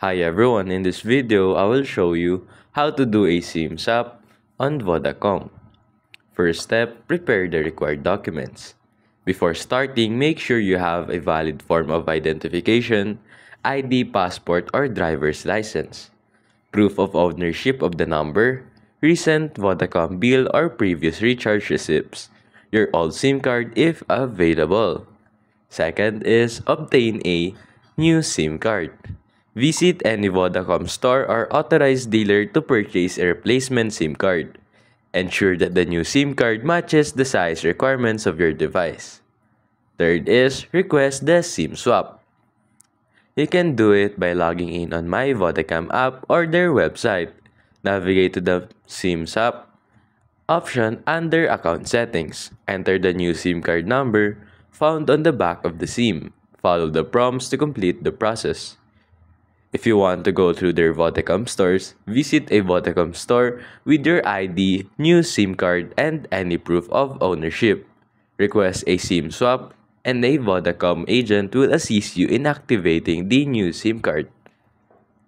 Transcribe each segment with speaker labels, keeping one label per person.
Speaker 1: Hi everyone, in this video I will show you how to do a SIM swap on Vodacom. First step, prepare the required documents. Before starting, make sure you have a valid form of identification, ID, passport, or driver's license, proof of ownership of the number, recent Vodacom bill or previous recharge receipts, your old SIM card if available. Second is obtain a new SIM card. Visit any Vodacom store or authorized dealer to purchase a replacement SIM card. Ensure that the new SIM card matches the size requirements of your device. Third is request the SIM swap. You can do it by logging in on My Vodacom app or their website. Navigate to the SIM swap option under Account Settings. Enter the new SIM card number found on the back of the SIM. Follow the prompts to complete the process. If you want to go through their Vodacom stores, visit a Vodacom store with your ID, new SIM card, and any proof of ownership. Request a SIM swap, and a Vodacom agent will assist you in activating the new SIM card.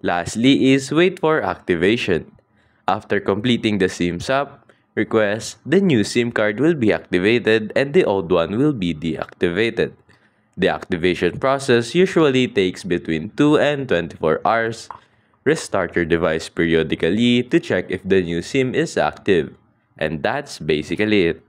Speaker 1: Lastly is wait for activation. After completing the SIM swap request, the new SIM card will be activated and the old one will be deactivated. The activation process usually takes between 2 and 24 hours. Restart your device periodically to check if the new SIM is active. And that's basically it.